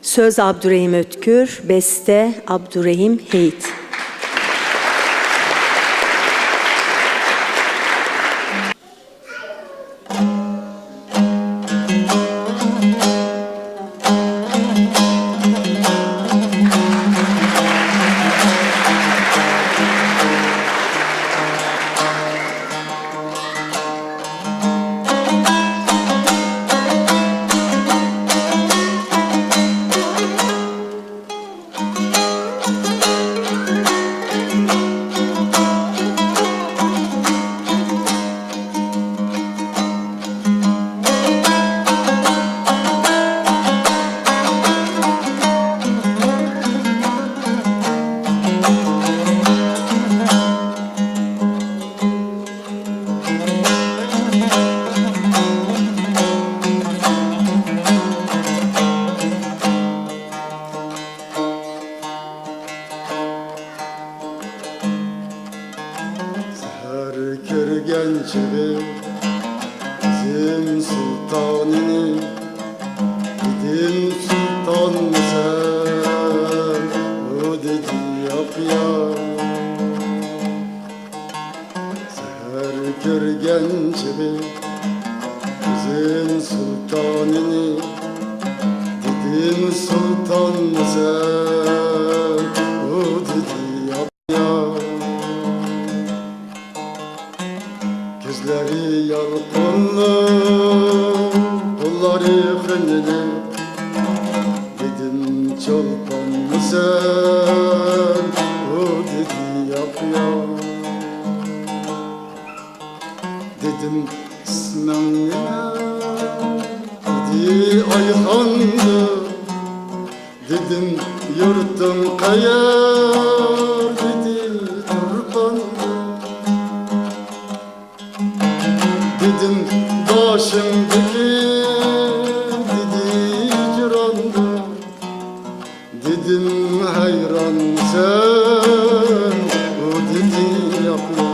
Söz Abdurrahim Ötkür, beste Abdurrahim Heyit. Gençleri bizim sultanını gidin sultan sen o dedi yap ya. Seher kör gençleri bizim sultanını gidin sultan sen o dedi yap ya. Gözleri yalqanlı, kolları frenli. Dedim çolpan mı sen, o dedi yap ya. Dedim ismem ne, dedi Ayhan'dı. Dedim yurtum kayar, dedi Turpan'dı. Dedim başımdaki dedi cirandı. Dedim hayran sen o dedi yapma.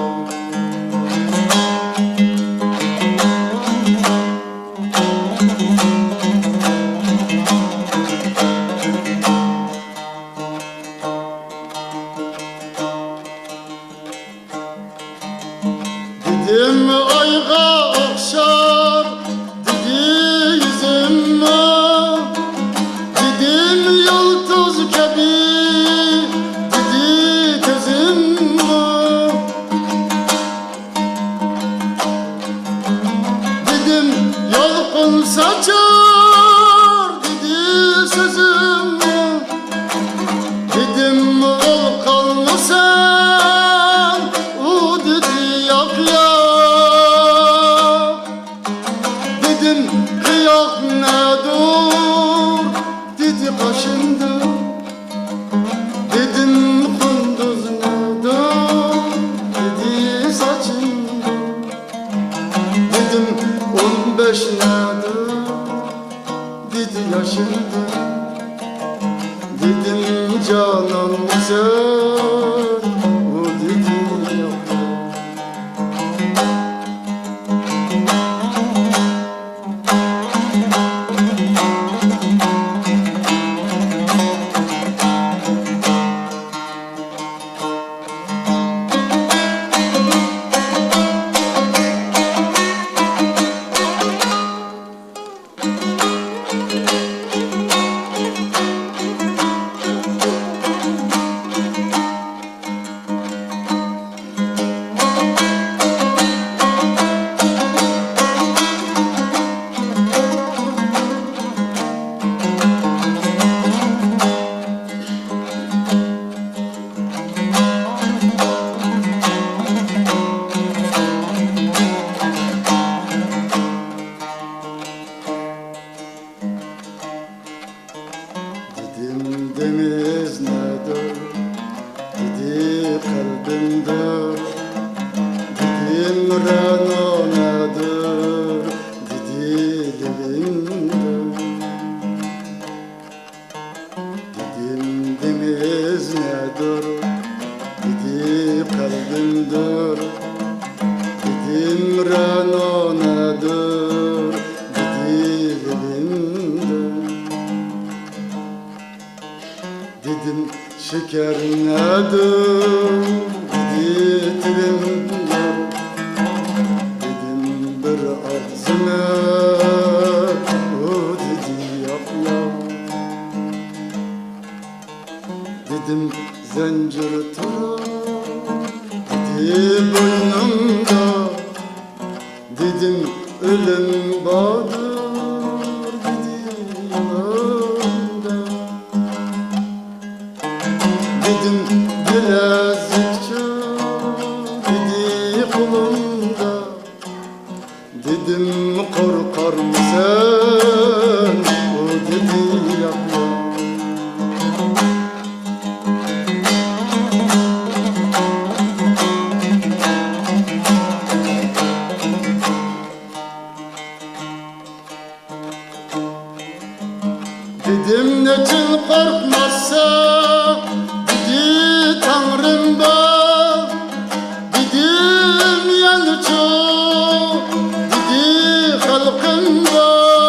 Dedim ayga okşar dedi yüzüme. Dedim yıldız gibi dedi gözüme. Dedim yalkın saçar dedi sözüme. Dedim ol kalma sen o dedi yap ya. Dedim kıyak ne dur dedi kaşındı. Dedim kunduz ne dur dedi saçındı. Dedim 15 ne dur dedi yaşındı. Dedim canan sen o dedi yapma. Dedim deniz nedir dedi kalbimdir. Dedim rana nedir dedi dilimdir. Dedim deniz nedir dedi kalbimdir. Dedim rana nedir dedi dilimdir. Dedim şeker nedir? Dedi dilim yar. Dedim bir ağzına, o dedi yap yap. Dedim zincir tutar, dedi boynumda. Dedim ölüm vardır, dedi yanımda. Dedim bilezikçi, dedi kolumda. Dedim korkar mısın, o dedi yapma. Dedim neçin korkmazsa, dedi Tanrım bak. Dedim yanı çok, dedi halkım var.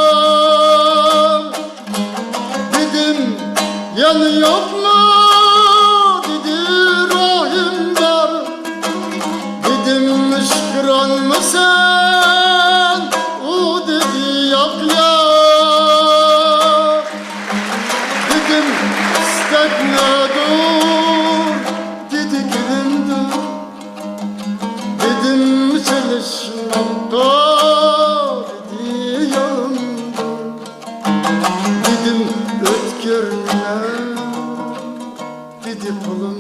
Dedim yanı yok mu, dedi rahim var. Dedim müşküran mısın, o dedi yap ya. Dedim istekne dur, dedi gülüm dur. Dedim çalışmakta, dedi yanımda. Dedim ötkürme, dedi kolum